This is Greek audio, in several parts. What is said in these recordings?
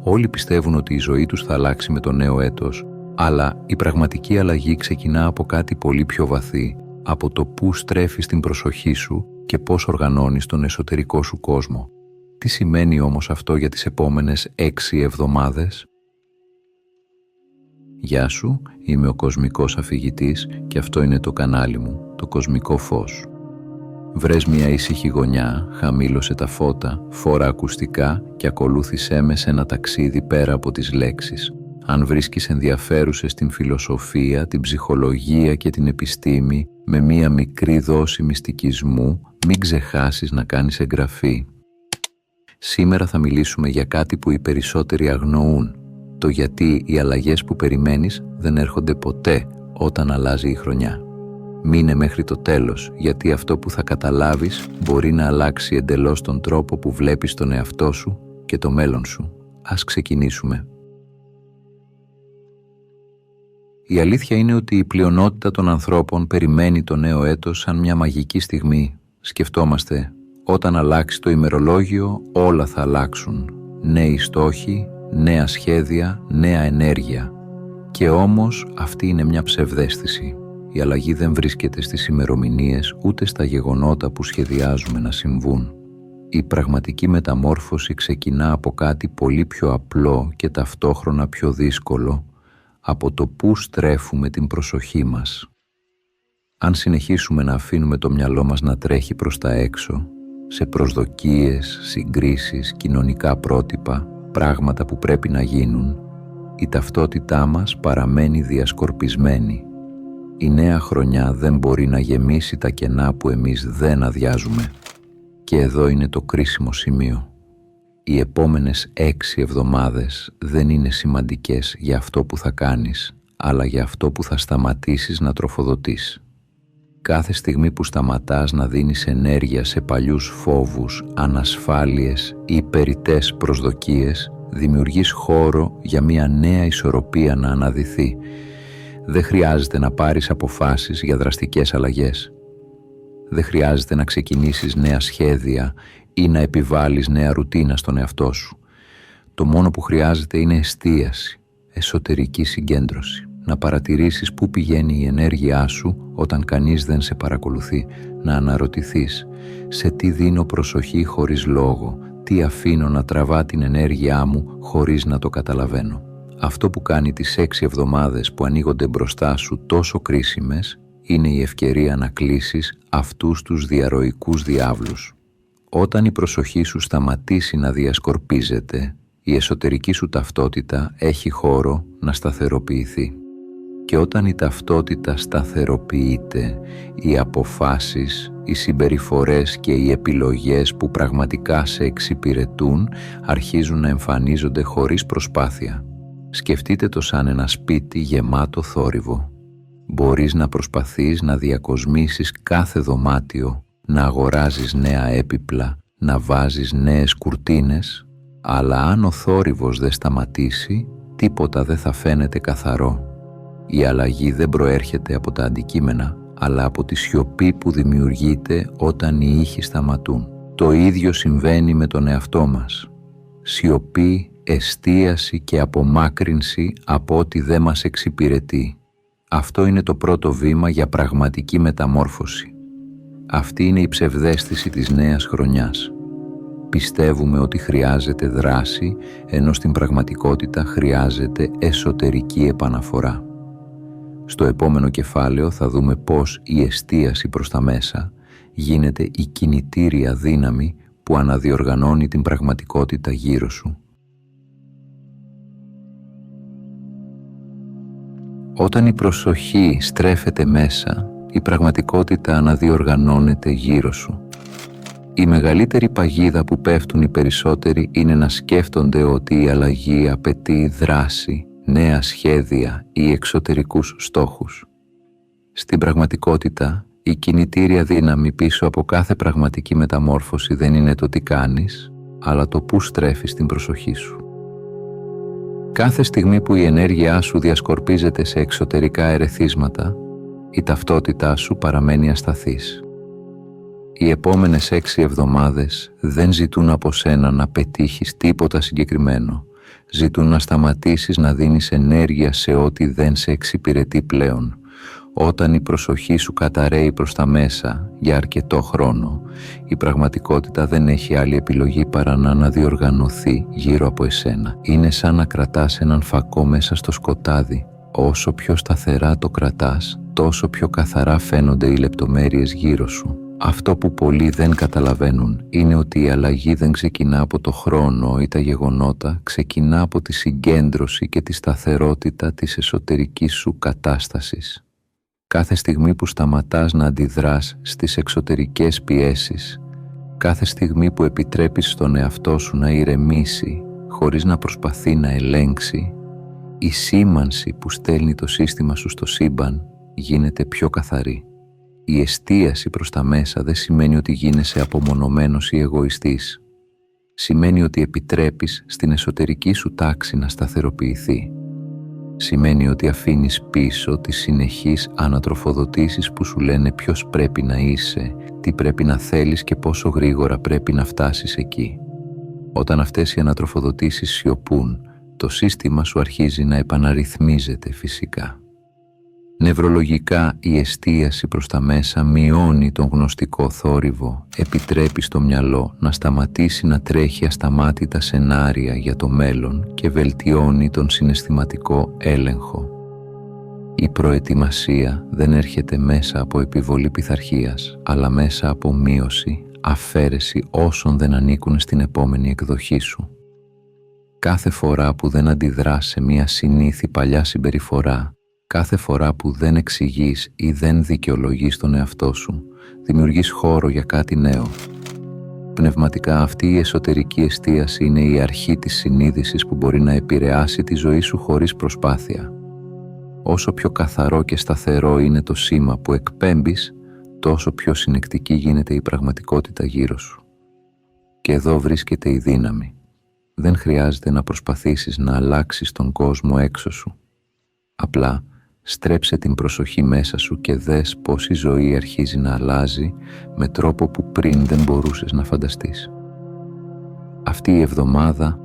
Όλοι πιστεύουν ότι η ζωή τους θα αλλάξει με το νέο έτος, αλλά η πραγματική αλλαγή ξεκινά από κάτι πολύ πιο βαθύ, από το πού στρέφεις την προσοχή σου και πώς οργανώνεις τον εσωτερικό σου κόσμο. Τι σημαίνει όμως αυτό για τις επόμενες 6 εβδομάδες? Γεια σου, είμαι ο Κοσμικός Αφηγητής και αυτό είναι το κανάλι μου, το Κοσμικό Φως. Βρες μια ήσυχη γωνιά, χαμήλωσε τα φώτα, φόρα ακουστικά και ακολούθησέ με σε ένα ταξίδι πέρα από τις λέξεις. Αν βρίσκεις ενδιαφέρουσες την φιλοσοφία, την ψυχολογία και την επιστήμη με μια μικρή δόση μυστικισμού, μην ξεχάσεις να κάνεις εγγραφή. Σήμερα θα μιλήσουμε για κάτι που οι περισσότεροι αγνοούν, το γιατί οι αλλαγές που περιμένεις δεν έρχονται ποτέ όταν αλλάζει η χρονιά. Μείνε μέχρι το τέλος, γιατί αυτό που θα καταλάβεις μπορεί να αλλάξει εντελώς τον τρόπο που βλέπεις τον εαυτό σου και το μέλλον σου. Ας ξεκινήσουμε. Η αλήθεια είναι ότι η πλειονότητα των ανθρώπων περιμένει το νέο έτος σαν μια μαγική στιγμή. Σκεφτόμαστε, όταν αλλάξει το ημερολόγιο όλα θα αλλάξουν. Νέοι στόχοι, νέα σχέδια, νέα ενέργεια. Και όμως αυτή είναι μια ψευδαίσθηση. Η αλλαγή δεν βρίσκεται στις ημερομηνίες ούτε στα γεγονότα που σχεδιάζουμε να συμβούν. Η πραγματική μεταμόρφωση ξεκινά από κάτι πολύ πιο απλό και ταυτόχρονα πιο δύσκολο, από το πού στρέφουμε την προσοχή μας. Αν συνεχίσουμε να αφήνουμε το μυαλό μας να τρέχει προς τα έξω, σε προσδοκίες, συγκρίσεις, κοινωνικά πρότυπα, πράγματα που πρέπει να γίνουν, η ταυτότητά μας παραμένει διασκορπισμένη. Η νέα χρονιά δεν μπορεί να γεμίσει τα κενά που εμείς δεν αδειάζουμε. Και εδώ είναι το κρίσιμο σημείο. Οι επόμενες 6 εβδομάδες δεν είναι σημαντικές για αυτό που θα κάνεις, αλλά για αυτό που θα σταματήσεις να τροφοδοτείς. Κάθε στιγμή που σταματάς να δίνεις ενέργεια σε παλιούς φόβους, ανασφάλειες ή περιττές προσδοκίες, δημιουργείς χώρο για μια νέα ισορροπία να αναδυθεί. Δεν χρειάζεται να πάρεις αποφάσεις για δραστικές αλλαγές. Δεν χρειάζεται να ξεκινήσεις νέα σχέδια ή να επιβάλλεις νέα ρουτίνα στον εαυτό σου. Το μόνο που χρειάζεται είναι εστίαση, εσωτερική συγκέντρωση. Να παρατηρήσεις πού πηγαίνει η ενέργειά σου όταν κανείς δεν σε παρακολουθεί. Να αναρωτηθείς σε τι δίνω προσοχή χωρίς λόγο, τι αφήνω να τραβά την ενέργειά μου χωρίς να το καταλαβαίνω. Αυτό που κάνει τις 6 εβδομάδες που ανοίγονται μπροστά σου τόσο κρίσιμες είναι η ευκαιρία να κλείσεις αυτούς τους διαρροικούς διάβλους. Όταν η προσοχή σου σταματήσει να διασκορπίζεται, η εσωτερική σου ταυτότητα έχει χώρο να σταθεροποιηθεί. Και όταν η ταυτότητα σταθεροποιείται, οι αποφάσεις, οι συμπεριφορές και οι επιλογές που πραγματικά σε εξυπηρετούν αρχίζουν να εμφανίζονται χωρίς προσπάθεια. Σκεφτείτε το σαν ένα σπίτι γεμάτο θόρυβο. Μπορείς να προσπαθείς να διακοσμήσεις κάθε δωμάτιο, να αγοράζεις νέα έπιπλα, να βάζεις νέες κουρτίνες, αλλά αν ο θόρυβος δεν σταματήσει, τίποτα δεν θα φαίνεται καθαρό. Η αλλαγή δεν προέρχεται από τα αντικείμενα, αλλά από τη σιωπή που δημιουργείται όταν οι ήχοι σταματούν. Το ίδιο συμβαίνει με τον εαυτό μας. Σιωπή, εστίαση και απομάκρυνση από ό,τι δεν μας εξυπηρετεί. Αυτό είναι το πρώτο βήμα για πραγματική μεταμόρφωση. Αυτή είναι η ψευδαίσθηση της νέας χρονιάς. Πιστεύουμε ότι χρειάζεται δράση, ενώ στην πραγματικότητα χρειάζεται εσωτερική επαναφορά. Στο επόμενο κεφάλαιο θα δούμε πώς η εστίαση προς τα μέσα γίνεται η κινητήρια δύναμη που αναδιοργανώνει την πραγματικότητα γύρω σου. Όταν η προσοχή στρέφεται μέσα, η πραγματικότητα αναδιοργανώνεται γύρω σου. Η μεγαλύτερη παγίδα που πέφτουν οι περισσότεροι είναι να σκέφτονται ότι η αλλαγή απαιτεί δράση, νέα σχέδια ή εξωτερικούς στόχους. Στην πραγματικότητα, η κινητήρια δύναμη πίσω από κάθε πραγματική μεταμόρφωση δεν είναι το τι κάνεις, αλλά το πού στρέφεις την προσοχή σου. Κάθε στιγμή που η ενέργειά σου διασκορπίζεται σε εξωτερικά ερεθίσματα, η ταυτότητά σου παραμένει ασταθής. Οι επόμενες 6 εβδομάδες δεν ζητούν από σένα να πετύχεις τίποτα συγκεκριμένο. Ζητούν να σταματήσεις να δίνεις ενέργεια σε ό,τι δεν σε εξυπηρετεί πλέον. Όταν η προσοχή σου καταραίει προς τα μέσα για αρκετό χρόνο, η πραγματικότητα δεν έχει άλλη επιλογή παρά να αναδιοργανωθεί γύρω από εσένα. Είναι σαν να κρατάς έναν φακό μέσα στο σκοτάδι. Όσο πιο σταθερά το κρατάς, τόσο πιο καθαρά φαίνονται οι λεπτομέρειες γύρω σου. Αυτό που πολλοί δεν καταλαβαίνουν είναι ότι η αλλαγή δεν ξεκινά από το χρόνο ή τα γεγονότα, ξεκινά από τη συγκέντρωση και τη σταθερότητα της εσωτερικής σου κατάστασης. Κάθε στιγμή που σταματάς να αντιδράς στις εξωτερικές πιέσεις, κάθε στιγμή που επιτρέπεις στον εαυτό σου να ηρεμήσει χωρίς να προσπαθεί να ελέγξει, η σήμανση που στέλνει το σύστημα σου στο σύμπαν γίνεται πιο καθαρή. Η εστίαση προς τα μέσα δεν σημαίνει ότι γίνεσαι απομονωμένος ή εγωιστής. Σημαίνει ότι επιτρέπεις στην εσωτερική σου τάξη να σταθεροποιηθεί. Σημαίνει ότι αφήνεις πίσω τις συνεχείς ανατροφοδοτήσεις που σου λένε ποιος πρέπει να είσαι, τι πρέπει να θέλεις και πόσο γρήγορα πρέπει να φτάσεις εκεί. Όταν αυτές οι ανατροφοδοτήσεις σιωπούν, το σύστημα σου αρχίζει να επαναρρυθμίζεται φυσικά. Νευρολογικά η εστίαση προς τα μέσα μειώνει τον γνωστικό θόρυβο, επιτρέπει στο μυαλό να σταματήσει να τρέχει ασταμάτητα σενάρια για το μέλλον και βελτιώνει τον συναισθηματικό έλεγχο. Η προετοιμασία δεν έρχεται μέσα από επιβολή πειθαρχίας, αλλά μέσα από μείωση, αφαίρεση όσων δεν ανήκουν στην επόμενη εκδοχή σου. Κάθε φορά που δεν αντιδράς σε μια συνήθη παλιά συμπεριφορά, κάθε φορά που δεν εξηγείς ή δεν δικαιολογείς τον εαυτό σου, δημιουργείς χώρο για κάτι νέο. Πνευματικά αυτή η εσωτερική εστίαση είναι η αρχή της συνείδησης που μπορεί να επηρεάσει τη ζωή σου χωρίς προσπάθεια. Όσο πιο καθαρό και σταθερό είναι το σήμα που εκπέμπεις, τόσο πιο συνεκτική γίνεται η πραγματικότητα γύρω σου. Και εδώ βρίσκεται η δύναμη. Δεν χρειάζεται να προσπαθήσεις να αλλάξεις τον κόσμο έξω σου. Απλά στρέψε την προσοχή μέσα σου και δες πως η ζωή αρχίζει να αλλάζει με τρόπο που πριν δεν μπορούσες να φανταστείς. Αυτή η εβδομάδα,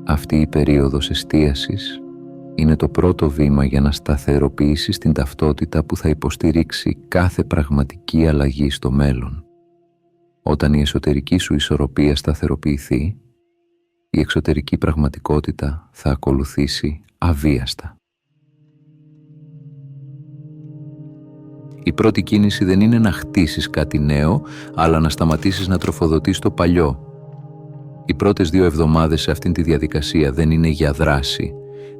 αυτή η περίοδος εστίασης, είναι το πρώτο βήμα για να σταθεροποιήσεις την ταυτότητα που θα υποστηρίξει κάθε πραγματική αλλαγή στο μέλλον. Όταν η εσωτερική σου ισορροπία σταθεροποιηθεί, η εξωτερική πραγματικότητα θα ακολουθήσει αβίαστα. Η πρώτη κίνηση δεν είναι να χτίσεις κάτι νέο, αλλά να σταματήσεις να τροφοδοτείς το παλιό. Οι πρώτες 2 εβδομάδες σε αυτήν τη διαδικασία δεν είναι για δράση,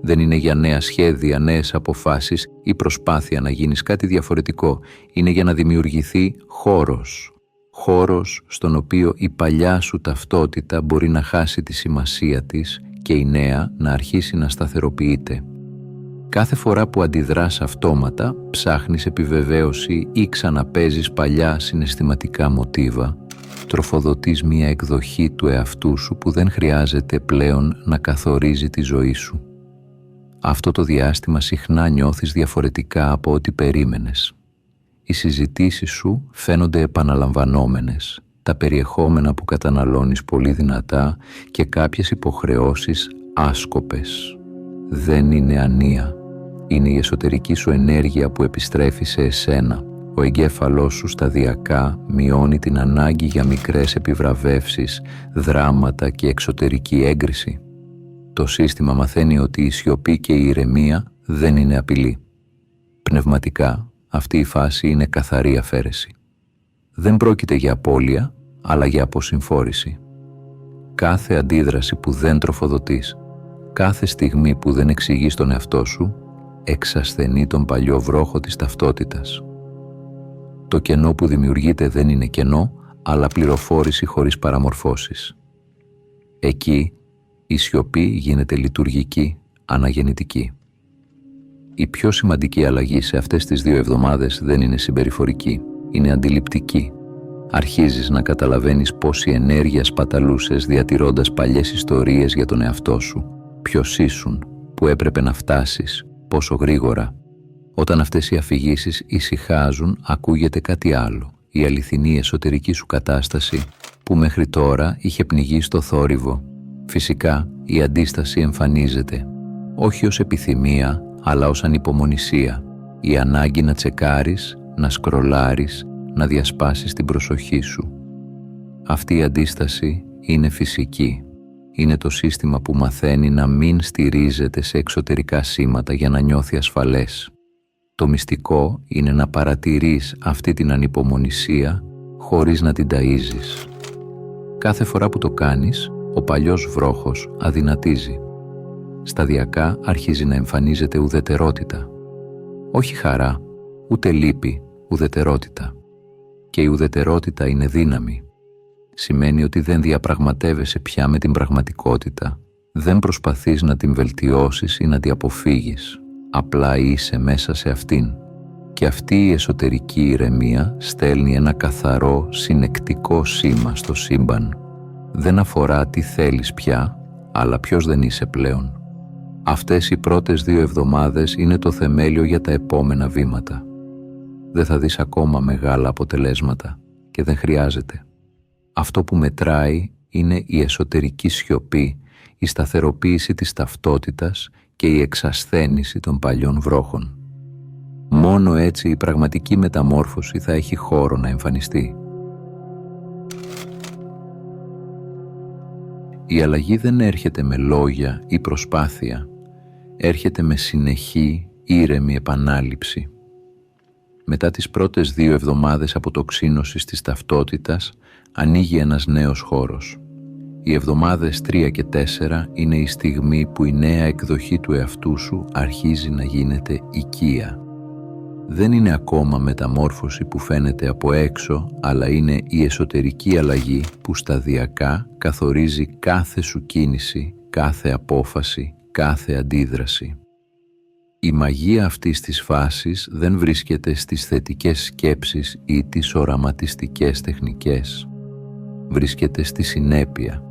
δεν είναι για νέα σχέδια, νέες αποφάσεις ή προσπάθεια να γίνεις κάτι διαφορετικό. Είναι για να δημιουργηθεί χώρος. Χώρος στον οποίο η παλιά σου ταυτότητα μπορεί να χάσει τη σημασία της και η νέα να αρχίσει να σταθεροποιείται. Κάθε φορά που αντιδράς αυτόματα, ψάχνεις επιβεβαίωση ή ξαναπαίζεις παλιά συναισθηματικά μοτίβα, τροφοδοτείς μία εκδοχή του εαυτού σου που δεν χρειάζεται πλέον να καθορίζει τη ζωή σου. Αυτό το διάστημα συχνά νιώθεις διαφορετικά από ό,τι περίμενες. Οι συζητήσεις σου φαίνονται επαναλαμβανόμενες, τα περιεχόμενα που καταναλώνεις πολύ δυνατά και κάποιες υποχρεώσεις άσκοπες. Δεν είναι ανία. Είναι η εσωτερική σου ενέργεια που επιστρέφει σε εσένα. Ο εγκέφαλός σου σταδιακά μειώνει την ανάγκη για μικρές επιβραβεύσεις, δράματα και εξωτερική έγκριση. Το σύστημα μαθαίνει ότι η σιωπή και η ηρεμία δεν είναι απειλή. Πνευματικά, αυτή η φάση είναι καθαρή αφαίρεση. Δεν πρόκειται για απώλεια, αλλά για αποσυμφόρηση. Κάθε αντίδραση που δεν τροφοδοτείς, κάθε στιγμή που δεν εξηγείς τον εαυτό σου, εξασθενεί τον παλιό βρόχο της ταυτότητας. Το κενό που δημιουργείται δεν είναι κενό, αλλά πληροφόρηση χωρίς παραμορφώσεις. Εκεί η σιωπή γίνεται λειτουργική, αναγεννητική. Η πιο σημαντική αλλαγή σε αυτές τις 2 εβδομάδες δεν είναι συμπεριφορική, είναι αντιληπτική. Αρχίζεις να καταλαβαίνεις πόση ενέργεια σπαταλούσες διατηρώντας παλιές ιστορίες για τον εαυτό σου. Ποιος ήσουν, που έπρεπε να φτάσεις, πόσο γρήγορα. Όταν αυτές οι αφηγήσεις ησυχάζουν, ακούγεται κάτι άλλο. Η αληθινή εσωτερική σου κατάσταση που μέχρι τώρα είχε πνιγεί στο θόρυβο. Φυσικά, Η αντίσταση εμφανίζεται όχι ως επιθυμία, αλλά ως ανυπομονησία, η ανάγκη να τσεκάρεις, να σκρολάρεις, να διασπάσεις την προσοχή σου. Αυτή η αντίσταση είναι φυσική. Είναι το σύστημα που μαθαίνει να μην στηρίζεται σε εξωτερικά σήματα για να νιώθει ασφαλές. Το μυστικό είναι να παρατηρείς αυτή την ανυπομονησία χωρίς να την ταΐζεις. Κάθε φορά που το κάνεις, ο παλιός βρόχος αδυνατίζει. Σταδιακά αρχίζει να εμφανίζεται ουδετερότητα. Όχι χαρά, ούτε λύπη, ουδετερότητα. Και η ουδετερότητα είναι δύναμη. Σημαίνει ότι δεν διαπραγματεύεσαι πια με την πραγματικότητα, δεν προσπαθείς να την βελτιώσεις ή να την αποφύγεις. Απλά είσαι μέσα σε αυτήν. Και αυτή η εσωτερική ηρεμία στέλνει ένα καθαρό, συνεκτικό σήμα στο σύμπαν. Δεν αφορά τι θέλεις πια, αλλά ποιος δεν είσαι πλέον. Αυτές οι πρώτες 2 εβδομάδες είναι το θεμέλιο για τα επόμενα βήματα. Δεν θα δεις ακόμα μεγάλα αποτελέσματα και δεν χρειάζεται. Αυτό που μετράει είναι η εσωτερική σιωπή, η σταθεροποίηση της ταυτότητας και η εξασθένιση των παλιών βρόχων. Μόνο έτσι η πραγματική μεταμόρφωση θα έχει χώρο να εμφανιστεί. Η αλλαγή δεν έρχεται με λόγια ή προσπάθεια, έρχεται με συνεχή, ήρεμη επανάληψη. Μετά τις πρώτες 2 εβδομάδες αποτοξίνωσης της ταυτότητας, ανοίγει ένας νέος χώρος. Οι εβδομάδες 3 και 4 είναι η στιγμή που η νέα εκδοχή του εαυτού σου αρχίζει να γίνεται οικία. Δεν είναι ακόμα μεταμόρφωση που φαίνεται από έξω, αλλά είναι η εσωτερική αλλαγή που σταδιακά καθορίζει κάθε σου κίνηση, κάθε απόφαση, κάθε αντίδραση. Η μαγεία αυτής της φάσης δεν βρίσκεται στις θετικές σκέψεις ή τις οραματιστικές τεχνικές. Βρίσκεται στη συνέπεια.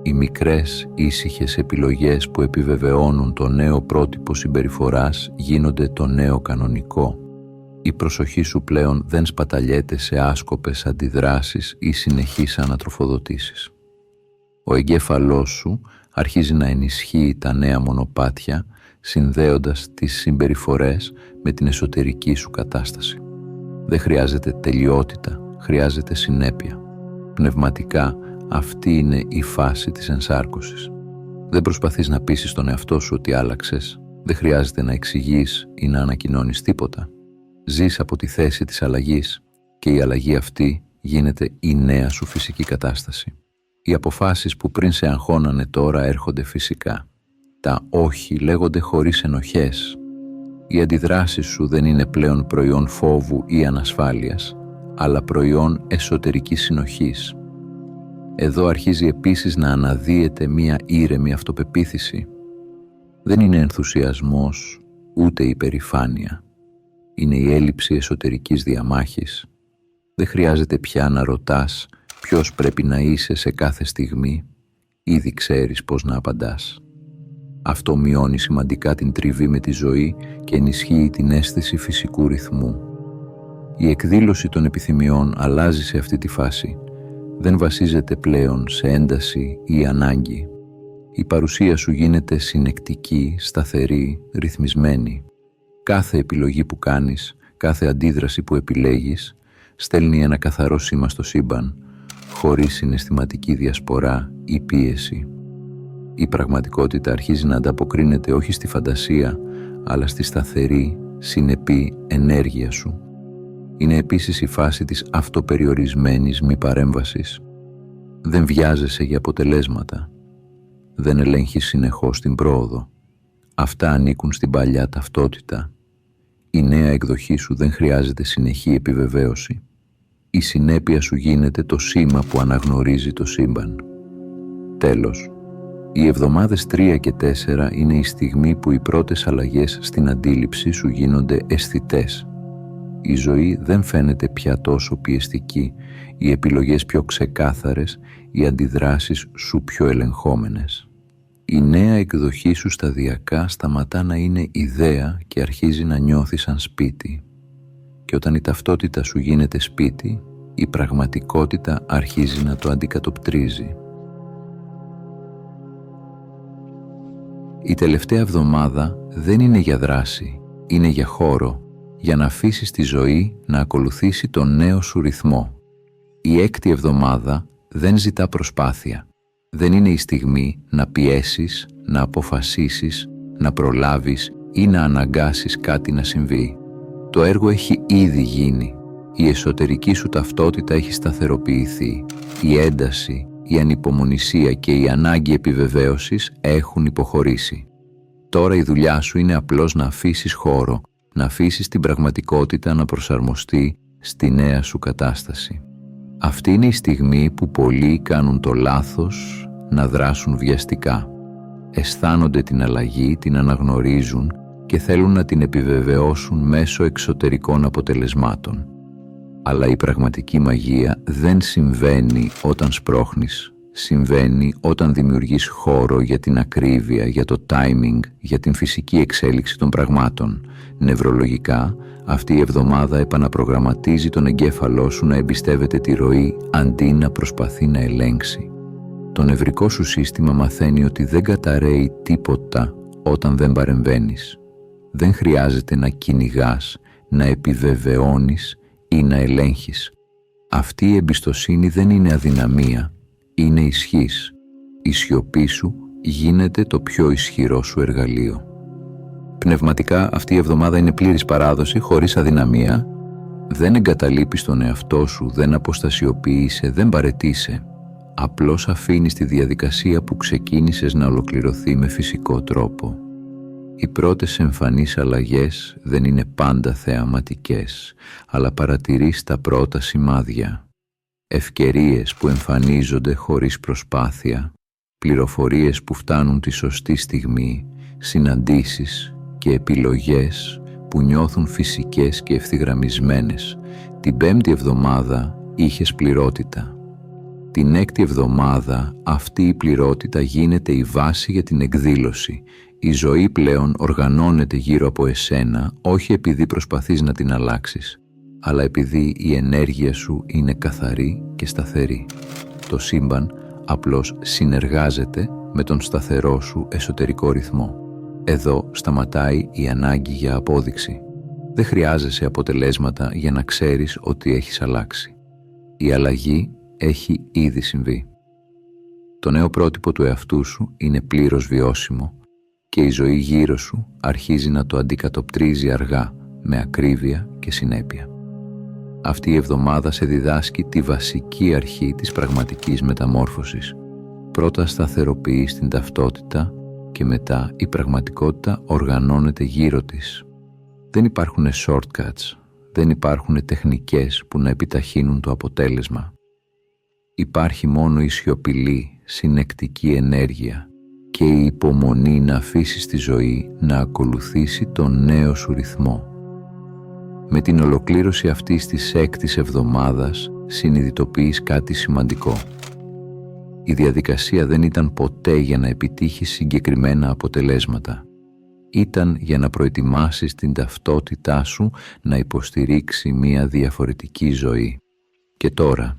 Οι μικρές ήσυχες επιλογές που επιβεβαιώνουν το νέο πρότυπο συμπεριφοράς γίνονται το νέο κανονικό. Η προσοχή σου πλέον δεν σπαταλιέται σε άσκοπες αντιδράσεις ή συνεχείς ανατροφοδοτήσεις. Ο εγκέφαλός σου αρχίζει να ενισχύει τα νέα μονοπάτια, συνδέοντας τις συμπεριφορές με την εσωτερική σου κατάσταση. Δεν χρειάζεται τελειότητα, χρειάζεται συνέπεια. Πνευματικά, αυτή είναι η φάση της ενσάρκωσης. Δεν προσπαθείς να πείσεις τον εαυτό σου ότι άλλαξες. Δεν χρειάζεται να εξηγείς ή να ανακοινώνεις τίποτα. Ζεις από τη θέση της αλλαγής και η αλλαγή αυτή γίνεται η νέα σου φυσική κατάσταση. Οι αποφάσεις που πριν σε αγχώνανε τώρα έρχονται φυσικά. Τα όχι λέγονται χωρίς ενοχές. Οι αντιδράσεις σου δεν είναι πλέον προϊόν φόβου ή ανασφάλειας, αλλά προϊόν εσωτερικής συνοχής. Εδώ αρχίζει επίσης να αναδύεται μία ήρεμη αυτοπεποίθηση. Δεν είναι ενθουσιασμός, ούτε υπερηφάνεια. Είναι η έλλειψη εσωτερικής διαμάχης. Δεν χρειάζεται πια να ρωτάς ποιος πρέπει να είσαι σε κάθε στιγμή. Ήδη ξέρεις πώς να απαντάς. Αυτό μειώνει σημαντικά την τριβή με τη ζωή και ενισχύει την αίσθηση φυσικού ρυθμού. Η εκδήλωση των επιθυμιών αλλάζει σε αυτή τη φάση. Δεν βασίζεται πλέον σε ένταση ή ανάγκη. Η παρουσία σου γίνεται συνεκτική, σταθερή, ρυθμισμένη. Κάθε επιλογή που κάνεις, κάθε αντίδραση που επιλέγεις, στέλνει ένα καθαρό σήμα στο σύμπαν, χωρίς συναισθηματική διασπορά ή πίεση. Η πραγματικότητα αρχίζει να ανταποκρίνεται όχι στη φαντασία, αλλά στη σταθερή, συνεπή ενέργεια σου. Είναι επίσης η φάση της αυτοπεριορισμένης μη παρέμβασης. Δεν βιάζεσαι για αποτελέσματα. Δεν ελέγχεις συνεχώς την πρόοδο. Αυτά ανήκουν στην παλιά ταυτότητα. Η νέα εκδοχή σου δεν χρειάζεται συνεχή επιβεβαίωση. Η συνέπεια σου γίνεται το σήμα που αναγνωρίζει το σύμπαν. Τέλος, οι εβδομάδες 3 και 4 είναι η στιγμή που οι πρώτες αλλαγές στην αντίληψη σου γίνονται αισθητές. Η ζωή δεν φαίνεται πια τόσο πιεστική, οι επιλογές πιο ξεκάθαρες, οι αντιδράσεις σου πιο ελεγχόμενες. Η νέα εκδοχή σου σταδιακά σταματά να είναι ιδέα και αρχίζει να νιώθει σαν σπίτι. Και όταν η ταυτότητα σου γίνεται σπίτι, η πραγματικότητα αρχίζει να το αντικατοπτρίζει. Η τελευταία εβδομάδα δεν είναι για δράση, είναι για χώρο, για να αφήσεις τη ζωή να ακολουθήσει τον νέο σου ρυθμό. Η έκτη εβδομάδα δεν ζητά προσπάθεια. Δεν είναι η στιγμή να πιέσεις, να αποφασίσεις, να προλάβεις ή να αναγκάσεις κάτι να συμβεί. Το έργο έχει ήδη γίνει. Η εσωτερική σου ταυτότητα έχει σταθεροποιηθεί. Η ένταση, η ανυπομονησία και η ανάγκη επιβεβαίωσης έχουν υποχωρήσει. Τώρα η δουλειά σου είναι απλώς να αφήσεις χώρο, να αφήσεις την πραγματικότητα να προσαρμοστεί στη νέα σου κατάσταση. Αυτή είναι η στιγμή που πολλοί κάνουν το λάθος να δράσουν βιαστικά. Αισθάνονται την αλλαγή, την αναγνωρίζουν και θέλουν να την επιβεβαιώσουν μέσω εξωτερικών αποτελεσμάτων. Αλλά η πραγματική μαγεία δεν συμβαίνει όταν σπρώχνεις. Συμβαίνει όταν δημιουργείς χώρο για την ακρίβεια, για το timing, για την φυσική εξέλιξη των πραγμάτων. Νευρολογικά, αυτή η εβδομάδα επαναπρογραμματίζει τον εγκέφαλό σου να εμπιστεύεται τη ροή αντί να προσπαθεί να ελέγξει. Το νευρικό σου σύστημα μαθαίνει ότι δεν καταρρέει τίποτα όταν δεν παρεμβαίνεις. Δεν χρειάζεται να κυνηγάς, να επιβεβαιώνεις ή να ελέγχεις. Αυτή η εμπιστοσύνη δεν είναι αδυναμία, είναι ισχύς. Η σιωπή σου γίνεται το πιο ισχυρό σου εργαλείο. Πνευματικά αυτή η εβδομάδα είναι πλήρης παράδοση, χωρίς αδυναμία. Δεν εγκαταλείπεις τον εαυτό σου, δεν αποστασιοποιείσαι, δεν παραιτείσαι. Απλώς αφήνεις τη διαδικασία που ξεκίνησες να ολοκληρωθεί με φυσικό τρόπο. Οι πρώτες εμφανείς αλλαγές δεν είναι πάντα θεαματικές, αλλά παρατηρείς τα πρώτα σημάδια. Ευκαιρίες που εμφανίζονται χωρίς προσπάθεια, πληροφορίες που φτάνουν τη σωστή στιγμή, συναντήσεις και επιλογές που νιώθουν φυσικές και ευθυγραμμισμένες. Την πέμπτη εβδομάδα είχες πληρότητα. Την έκτη εβδομάδα αυτή η πληρότητα γίνεται η βάση για την εκδήλωση. Η ζωή πλέον οργανώνεται γύρω από εσένα, όχι επειδή προσπαθείς να την αλλάξεις, αλλά επειδή η ενέργεια σου είναι καθαρή και σταθερή. Το σύμπαν απλώς συνεργάζεται με τον σταθερό σου εσωτερικό ρυθμό. Εδώ σταματάει η ανάγκη για απόδειξη. Δεν χρειάζεσαι αποτελέσματα για να ξέρεις ότι έχεις αλλάξει. Η αλλαγή έχει ήδη συμβεί. Το νέο πρότυπο του εαυτού σου είναι πλήρως βιώσιμο και η ζωή γύρω σου αρχίζει να το αντικατοπτρίζει αργά, με ακρίβεια και συνέπεια. Αυτή η εβδομάδα σε διδάσκει τη βασική αρχή της πραγματικής μεταμόρφωσης. Πρώτα σταθεροποιείς την ταυτότητα και μετά η πραγματικότητα οργανώνεται γύρω της. Δεν υπάρχουν shortcuts, δεν υπάρχουν τεχνικές που να επιταχύνουν το αποτέλεσμα. Υπάρχει μόνο η σιωπηλή, συνεκτική ενέργεια και η υπομονή να αφήσεις τη ζωή να ακολουθήσει τον νέο σου ρυθμό. Με την ολοκλήρωση αυτής της έκτης εβδομάδας συνειδητοποιείς κάτι σημαντικό. Η διαδικασία δεν ήταν ποτέ για να επιτύχεις συγκεκριμένα αποτελέσματα. Ήταν για να προετοιμάσεις την ταυτότητά σου να υποστηρίξει μια διαφορετική ζωή. Και τώρα,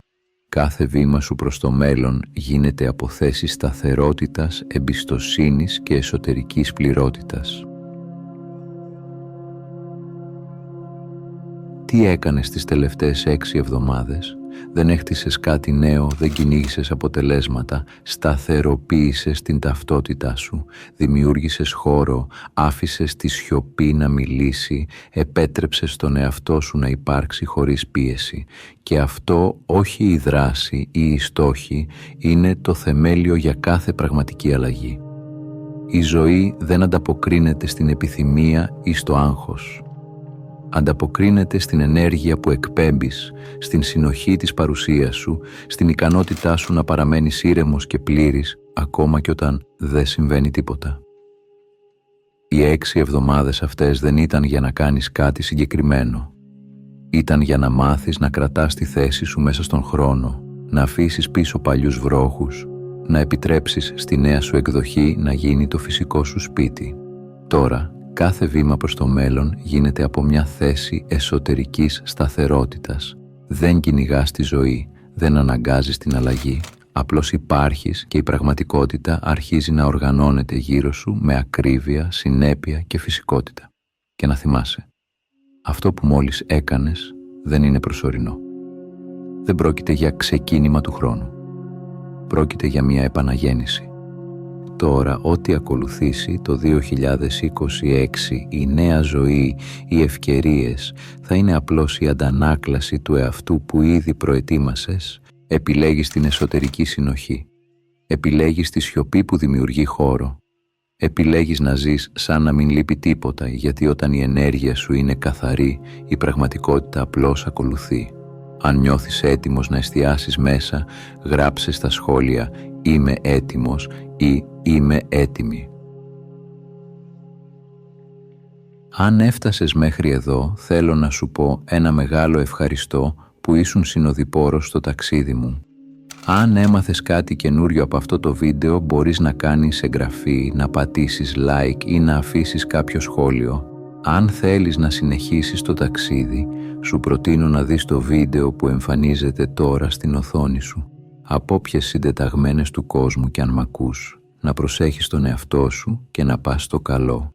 κάθε βήμα σου προς το μέλλον γίνεται από θέση σταθερότητας, εμπιστοσύνης και εσωτερικής πληρότητας. Τι έκανες τις τελευταίες 6 εβδομάδες? Δεν έχτισες κάτι νέο, δεν κυνήγησες αποτελέσματα, σταθεροποίησες την ταυτότητά σου, δημιούργησες χώρο, άφησες τη σιωπή να μιλήσει, επέτρεψες τον εαυτό σου να υπάρξει χωρίς πίεση. Και αυτό όχι η δράση ή οι στόχοι, είναι το θεμέλιο για κάθε πραγματική αλλαγή. Η ζωή δεν ανταποκρίνεται στην επιθυμία ή στο άγχος. Ανταποκρίνεται στην ενέργεια που εκπέμπεις, στην συνοχή της παρουσίας σου, στην ικανότητά σου να παραμένεις ήρεμος και πλήρης, ακόμα και όταν δεν συμβαίνει τίποτα. Οι 6 εβδομάδες αυτές δεν ήταν για να κάνεις κάτι συγκεκριμένο. Ήταν για να μάθεις να κρατάς τη θέση σου μέσα στον χρόνο, να αφήσεις πίσω παλιούς βρόχους, να επιτρέψεις στη νέα σου εκδοχή να γίνει το φυσικό σου σπίτι. Τώρα, κάθε βήμα προς το μέλλον γίνεται από μια θέση εσωτερικής σταθερότητας. Δεν κυνηγάς τη ζωή, δεν αναγκάζεις την αλλαγή, Απλώς υπάρχεις και η πραγματικότητα αρχίζει να οργανώνεται γύρω σου με ακρίβεια, συνέπεια και φυσικότητα. Και να θυμάσαι, αυτό που μόλις έκανες δεν είναι προσωρινό. Δεν πρόκειται για ξεκίνημα του χρόνου. Πρόκειται για μια επαναγέννηση. Τώρα, ό,τι ακολουθήσει το 2026, η νέα ζωή, οι ευκαιρίες, θα είναι απλώς η αντανάκλαση του εαυτού που ήδη προετοίμασες. Επιλέγεις την εσωτερική συνοχή. Επιλέγεις τη σιωπή που δημιουργεί χώρο. Επιλέγεις να ζεις σαν να μην λείπει τίποτα, γιατί όταν η ενέργεια σου είναι καθαρή, η πραγματικότητα απλώς ακολουθεί. Αν νιώθεις έτοιμος να εστιάσεις μέσα, γράψε στα σχόλια «Είμαι έτοιμος» ή «Είμαι έτοιμη». Αν έφτασες μέχρι εδώ, θέλω να σου πω ένα μεγάλο ευχαριστώ που ήσουν συνοδοιπόρος στο ταξίδι μου. Αν έμαθες κάτι καινούριο από αυτό το βίντεο, μπορείς να κάνεις εγγραφή, να πατήσεις like ή να αφήσεις κάποιο σχόλιο. Αν θέλεις να συνεχίσεις το ταξίδι, σου προτείνω να δεις το βίντεο που εμφανίζεται τώρα στην οθόνη σου. Από όποιες συντεταγμένες του κόσμου κι αν μ' ακούς, να προσέχεις τον εαυτό σου και να πας στο καλό.